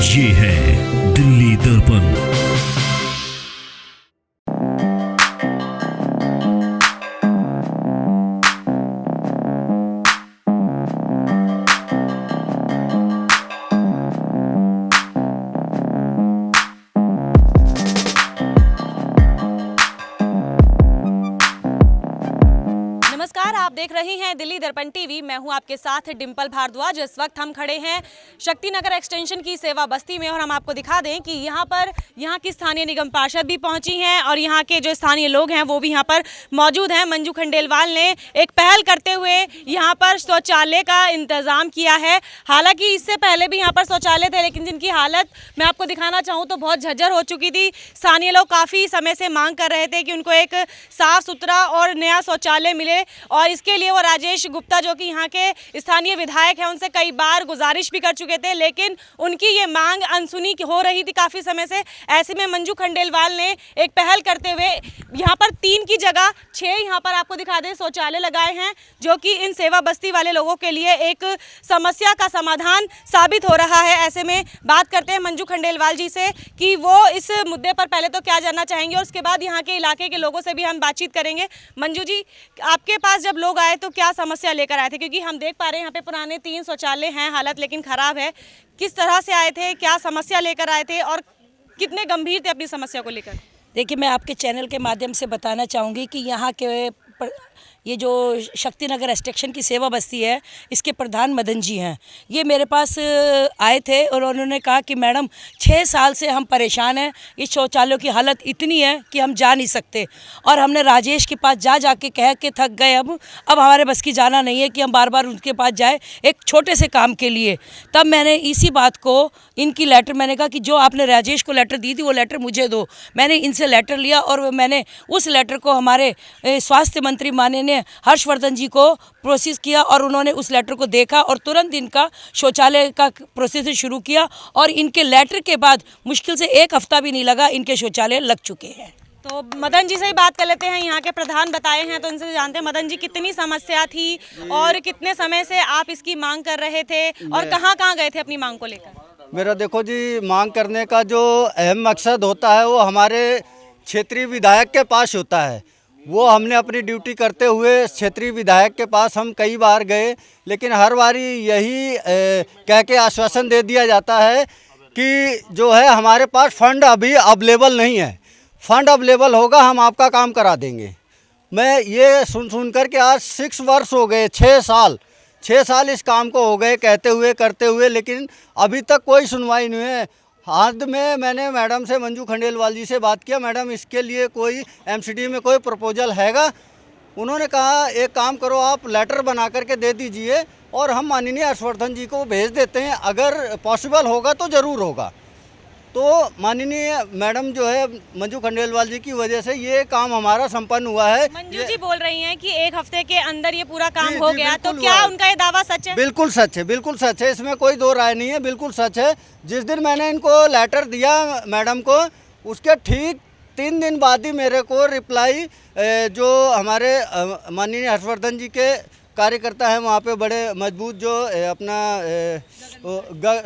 ये है दिल्ली दर्पण। नमस्कार, आप देख रहे हैं दिल्ली दर्पण टीवी। मैं हूं आपके साथ डिंपल भारद्वाज। इस वक्त हम खड़े हैं शक्ति नगर एक्सटेंशन की सेवा बस्ती में और हम आपको दिखा दें कि यहाँ की स्थानीय निगम पार्षद भी पहुंची हैं और यहाँ के जो स्थानीय लोग हैं वो भी यहाँ पर मौजूद हैं। मंजू खंडेलवाल ने एक पहल करते हुए यहाँ पर शौचालय का इंतज़ाम किया है। हालांकि इससे पहले भी यहाँ पर शौचालय थे, लेकिन जिनकी हालत मैं आपको दिखाना चाहूँ तो बहुत झज्जर हो चुकी थी। स्थानीय लोग काफ़ी समय से मांग कर रहे थे कि उनको एक साफ़ सुथरा और नया शौचालय मिले और इसके लिए वो राजेश गुप्ता जो कि यहाँ के स्थानीय विधायक हैं उनसे कई बार गुजारिश भी कर चुके थे, लेकिन उनकी ये मांग अनसुनी हो रही थी काफ़ी समय से। ऐसे में मंजू खंडेलवाल ने एक पहल करते हुए यहाँ पर 3 की जगह 6 यहाँ पर आपको दिखा दें शौचालय लगाए हैं, जो कि इन सेवा बस्ती वाले लोगों के लिए एक समस्या का समाधान साबित हो रहा है। ऐसे में बात करते हैं मंजू खंडेलवाल जी से कि वो इस मुद्दे पर पहले तो क्या जानना चाहेंगे और उसके बाद यहाँ के इलाके के लोगों से भी हम बातचीत करेंगे। मंजू जी, आपके पास जब लोग आए तो क्या समस्या लेकर आए थे? क्योंकि हम देख पा रहे हैं यहाँ पे पुराने 3 शौचालय हैं, हालत लेकिन ख़राब है। किस तरह से आए थे, क्या समस्या लेकर आए थे और कितने गंभीर थे अपनी समस्या को लेकर? देखिए, मैं आपके चैनल के माध्यम से बताना चाहूँगी कि यहाँ के ये जो शक्ति नगर एक्सटेंशन की सेवा बस्ती है, इसके प्रधान मदन जी हैं। ये मेरे पास आए थे और उन्होंने कहा कि मैडम 6 साल से हम परेशान हैं, इस शौचालयों की हालत इतनी है कि हम जा नहीं सकते और हमने राजेश के पास जा के कह के थक गए। अब हमारे बस की जाना नहीं है कि हम बार बार उनके पास जाए एक छोटे से काम के लिए। तब मैंने इसी बात को इनकी लेटर, मैंने कहा कि जो आपने राजेश को लेटर दी थी वो लेटर मुझे दो। मैंने इनसे लेटर लिया और मैंने उस लेटर को हमारे स्वास्थ्य मंत्री माननीय हर्षवर्धन जी को प्रोसेस किया और उन्होंने उस लेटर को देखा और तुरंत इनका शौचालय का प्रोसेस शुरू किया और इनके लेटर के बाद मुश्किल से 1 हफ्ता भी नहीं लगा, इनके शौचालय लग चुके हैं। तो मदन जी से ही बात कर लेते हैं, यहाँ के प्रधान बताए हैं तो इनसे जानते हैं। मदन जी, कितनी समस्या थी और कितने समय से आप इसकी मांग कर रहे थे और कहाँ गए थे अपनी मांग को लेकर? मेरा देखो जी, मांग करने का जो अहम मकसद होता है वो हमारे क्षेत्रीय विधायक के पास होता है। वो हमने अपनी ड्यूटी करते हुए क्षेत्रीय विधायक के पास हम कई बार गए, लेकिन हर बारी यही कह के आश्वासन दे दिया जाता है कि जो है हमारे पास फंड अभी अवेलेबल नहीं है, फंड अवेलेबल होगा हम आपका काम करा देंगे। मैं ये सुन कर के आज 6 वर्ष हो गए, 6 साल इस काम को हो गए कहते हुए करते हुए, लेकिन अभी तक कोई सुनवाई नहीं है। हाथ में मैंने मैडम से, मंजू खंडेलवाल जी से बात किया, मैडम इसके लिए कोई एमसीडी में कोई प्रपोजल हैगा? उन्होंने कहा एक काम करो, आप लेटर बना करके दे दीजिए और हम माननीय हर्षवर्धन जी को भेज देते हैं, अगर पॉसिबल होगा तो ज़रूर होगा। तो माननीय मैडम जो है मंजू खंडेलवाल जी की वजह से ये काम हमारा संपन्न हुआ है। मंजू जी बोल रही हैं कि 1 हफ्ते के अंदर ये पूरा काम हो गया, तो क्या उनका ये दावा सच है? बिल्कुल सच है, बिल्कुल सच है, इसमें कोई दो राय नहीं है, बिल्कुल सच है। जिस दिन मैंने इनको लेटर दिया मैडम को, उसके ठीक 3 दिन बाद ही मेरे को रिप्लाई जो हमारे माननीय हर्षवर्धन जी के कार्यकर्ता हैं वहाँ पे बड़े मजबूत, जो अपना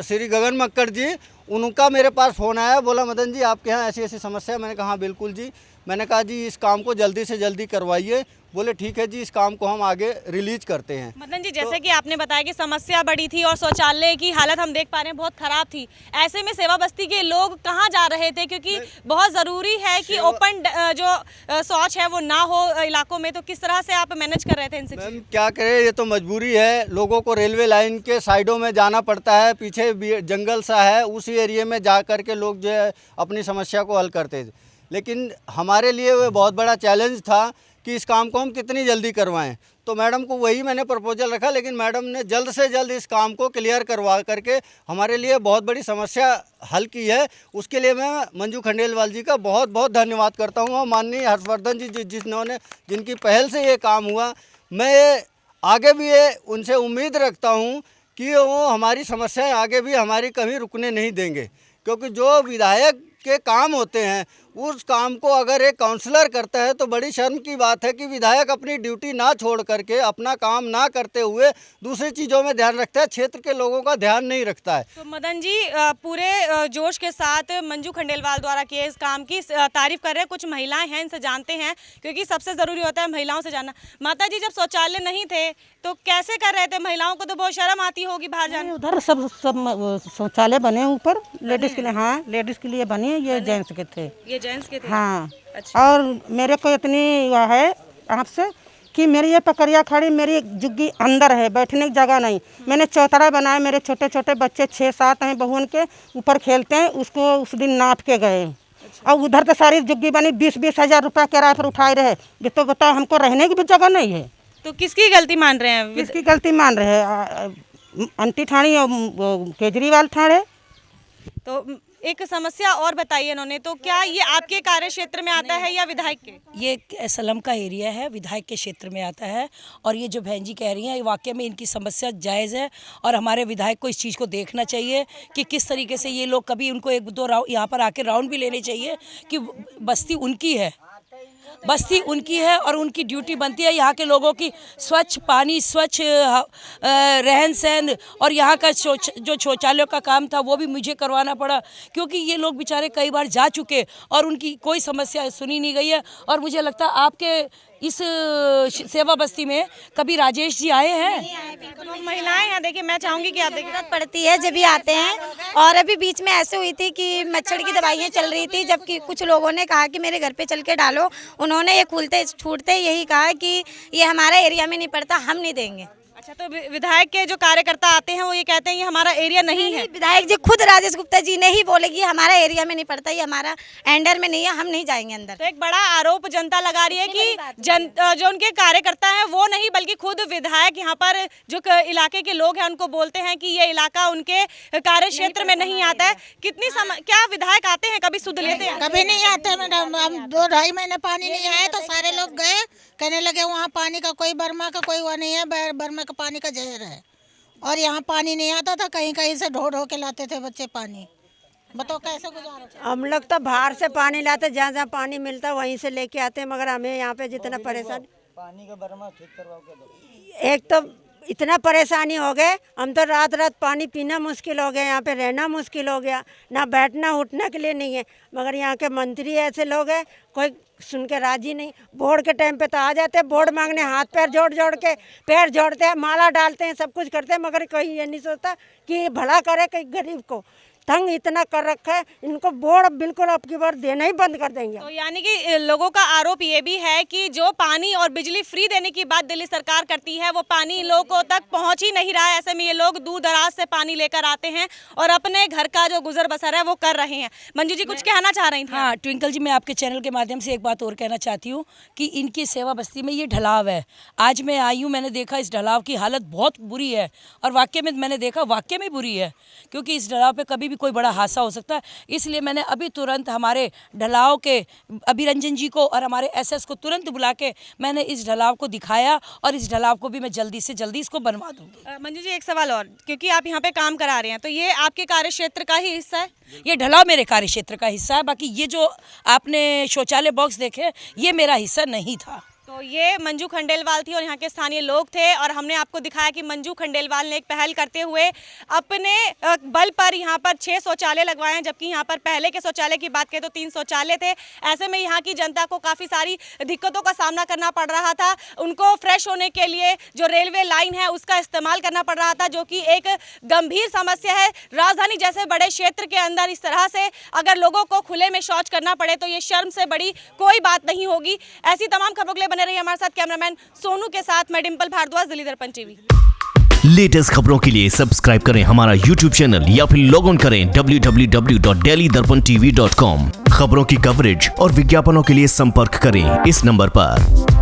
श्री गगन मक्कड़ जी, उनका मेरे पास फ़ोन आया, बोला मदन जी आपके यहाँ ऐसी ऐसी समस्या है। मैंने कहा हाँ बिल्कुल जी। मैंने कहा जी इस काम को जल्दी से जल्दी करवाइए। बोले ठीक है जी, इस काम को हम आगे रिलीज करते हैं। मदन जी, जैसे कि आपने बताया कि समस्या बड़ी थी और शौचालय की हालत हम देख पा रहे हैं बहुत ख़राब थी, ऐसे में सेवा बस्ती के लोग कहाँ जा रहे थे? क्योंकि बहुत ज़रूरी है कि ओपन जो शौच है वो ना हो इलाकों में, तो किस तरह से आप मैनेज कर रहे थे इनसे? मैम क्या करें, ये तो मजबूरी है, लोगों को रेलवे लाइन के साइडों में जाना पड़ता है, पीछे जंगल सा है, उसी एरिया में जा कर के लोग जो है अपनी समस्या को हल करते थे। लेकिन हमारे लिए वो बहुत बड़ा चैलेंज था कि इस काम को हम कितनी जल्दी करवाएं। तो मैडम को वही मैंने प्रपोजल रखा, लेकिन मैडम ने जल्द से जल्द इस काम को क्लियर करवा करके हमारे लिए बहुत बड़ी समस्या हल की है। उसके लिए मैं मंजू खंडेलवाल जी का बहुत बहुत धन्यवाद करता हूँ और माननीय हर्षवर्धन जी जिनकी पहल से ये काम हुआ। मैं आगे भी उनसे उम्मीद रखता हूँ कि वो हमारी समस्याएँ आगे भी हमारी कभी रुकने नहीं देंगे, क्योंकि जो विधायक के काम होते हैं उस काम को अगर एक काउंसलर करता है तो बड़ी शर्म की बात है कि विधायक अपनी ड्यूटी ना छोड़ करके अपना काम ना करते हुए दूसरी चीज़ों में ध्यान रखता है, क्षेत्र के लोगों का ध्यान नहीं रखता है। तो मदन जी पूरे जोश के साथ मंजू खंडेलवाल द्वारा किए इस काम की तारीफ कर रहे हैं। कुछ महिलाएं हैं, इनसे जानते हैं क्योंकि सबसे ज़रूरी होता है महिलाओं से जानना। माता जी, जब शौचालय नहीं थे तो कैसे कर रहे थे? महिलाओं को तो बहुत शर्म आती होगी बाहर जाने। उधर सब शौचालय बने ऊपर लेडीज के लिए, हाँ लेडीज के लिए बने, ये जेंट्स के थे। ये जेंट्स के थे? हाँ। अच्छा। और मेरे को इतनी वह है आपसे कि मेरी ये पकड़िया खड़ी, मेरी जुग्गी अंदर है, बैठने की जगह नहीं। मैंने चौतरा बनाया, मेरे छोटे छोटे बच्चे 6-7 हैं, बहुन के ऊपर खेलते हैं, उसको उस दिन नाप के गए। और उधर तो सारी जुग्गी बनी, 20-20 हज़ार रुपया किराए पर उठाए रहे। तो बताओ, हमको रहने की भी जगह नहीं है। तो किसकी गलती मान रहे हैं? किसकी गलती मान रहे हैं? अंटी ठाणी और केजरीवाल ठाणे। तो एक समस्या और बताइए इन्होंने, तो क्या ये आपके कार्य क्षेत्र में आता है या विधायक के? ये सलम का एरिया है, विधायक के क्षेत्र में आता है। और ये जो बहन जी कह रही हैं, ये वाकई में इनकी समस्या जायज़ है और हमारे विधायक को इस चीज़ को देखना चाहिए कि किस तरीके से ये लोग, कभी उनको 1-2 राउंड यहाँ पर आके राउंड भी लेने चाहिए कि बस्ती उनकी है, बस्ती उनकी है और उनकी ड्यूटी बनती है यहाँ के लोगों की स्वच्छ पानी, स्वच्छ रहन सहन। और यहाँ का जो शौचालयों का काम था वो भी मुझे करवाना पड़ा क्योंकि ये लोग बेचारे कई बार जा चुके और उनकी कोई समस्या सुनी नहीं गई है। और मुझे लगता है आपके इस सेवा बस्ती में कभी राजेश जी आए हैं? तो महिलाएं हैं, देखिए मैं चाहूँगी कि आप देखिए। जरूरत पड़ती है जब भी आते हैं। और अभी बीच में ऐसे हुई थी कि मच्छर की दवाइयाँ चल रही थी, जबकि कुछ लोगों ने कहा कि मेरे घर पे चल के डालो। उन्होंने ये खुलते छूटते यही कहा कि ये हमारा एरिया में नहीं पड़ता, हम नहीं देंगे। अच्छा, तो विधायक के जो कार्यकर्ता आते हैं वो ये कहते हैं ये हमारा एरिया नहीं है। विधायक जी खुद राजेश गुप्ता जी ने ही बोले कि हमारा एरिया में नहीं पड़ता, ये हमारा एंडर में नहीं है, हम नहीं जाएंगे अंदर। तो एक बड़ा आरोप जनता लगा रही है कि जो उनके कार्यकर्ता हैं वो नहीं बल्कि खुद विधायक यहाँ पर जो इलाके के लोग हैं उनको बोलते हैं कि ये इलाका उनके कार्य क्षेत्र में नहीं आता है। क्या विधायक आते हैं, कभी सुध लेते हैं? कभी नहीं आते मैडम। हम 2-2.5 महीने पानी नहीं आया तो सारे लोग गए, कहने लगे वहाँ पानी का कोई बर्मा का कोई वो नहीं है, बर्मा का पानी का जहर है। और यहाँ पानी नहीं आता था, कहीं कहीं से ढो के लाते थे बच्चे पानी। बताओ कैसे गुजारा। हम लोग तो बाहर से पानी लाते, जहाँ जहाँ पानी मिलता वहीं से लेके आते हैं, मगर हमें यहाँ पे जितना परेशान, पानी का बर्मा ठीक करवाओ के। एक तो इतना परेशानी हो गए, हम तो रात रात पानी पीना मुश्किल हो गया, यहाँ पे रहना मुश्किल हो गया, ना बैठना उठने के लिए नहीं है। मगर यहाँ के मंत्री ऐसे लोग हैं, कोई सुन के राजी नहीं। वोट के टाइम पे तो आ जाते हैं वोट मांगने, हाथ पैर जोड़ के पैर जोड़ते हैं, माला डालते हैं, सब कुछ करते हैं, मगर कोई ये नहीं सोचता कि भला करे कहीं गरीब को। तंग इतना कर रखा है, इनको वोट बिल्कुल अब की बार देना ही बंद कर देंगे। तो यानी कि लोगों का आरोप ये भी है कि जो पानी और बिजली फ्री देने की बात दिल्ली सरकार करती है वो पानी इन लोगों तक पहुंच ही नहीं रहा है। ऐसे में ये लोग दूर दराज से पानी लेकर आते हैं और अपने घर का जो गुजर बसर है वो कर रहे हैं। मंजू जी कुछ कहना चाह रही थी? हाँ ट्विंकल जी, मैं आपके चैनल के माध्यम से एक बात और कहना चाहती हूँ कि इनकी सेवा बस्ती में ये ढलाव है। आज मैं आई हूँ, मैंने देखा इस ढलाव की हालत बहुत बुरी है और वाकई में मैंने देखा वाकई में बुरी है क्योंकि इस ढलाव पे कभी भी कोई बड़ा हादसा हो सकता है। इसलिए मैंने अभी तुरंत हमारे ढलाव के अभिरंजन जी को और हमारे एसएस को तुरंत बुला के मैंने इस ढलाव को दिखाया और इस ढलाव को भी मैं जल्दी से जल्दी इसको बनवा दूंगी। मंजू जी एक सवाल और, क्योंकि आप यहाँ पे काम करा रहे हैं तो ये आपके कार्य क्षेत्र का ही हिस्सा है? ये ढलाव मेरे कार्य क्षेत्र का हिस्सा है, बाकी ये जो आपने शौचालय बॉक्स देखे ये मेरा हिस्सा नहीं था। तो ये मंजू खंडेलवाल थी और यहाँ के स्थानीय लोग थे और हमने आपको दिखाया कि मंजू खंडेलवाल ने एक पहल करते हुए अपने बल पर यहाँ पर 6 शौचालय लगवाए हैं, जबकि यहाँ पर पहले के शौचालय की बात करें तो 3 शौचालय थे। ऐसे में यहाँ की जनता को काफ़ी सारी दिक्कतों का सामना करना पड़ रहा था। उनको फ्रेश होने के लिए जो रेलवे लाइन है उसका इस्तेमाल करना पड़ रहा था, जो कि एक गंभीर समस्या है। राजधानी जैसे बड़े क्षेत्र के अंदर इस तरह से अगर लोगों को खुले में शौच करना पड़े तो ये शर्म से बड़ी कोई बात नहीं होगी। ऐसी तमाम खबरों के लिए बने रहिए हमारे साथ। कैमरामैन सोनू के साथ मैं डिंपल भारद्वाज, दिल्ली दर्पण टीवी। लेटेस्ट खबरों के लिए सब्सक्राइब करें हमारा YouTube चैनल या फिर लॉग ऑन करें www.delhidarpantv.com। खबरों की कवरेज और विज्ञापनों के लिए संपर्क करें इस नंबर पर।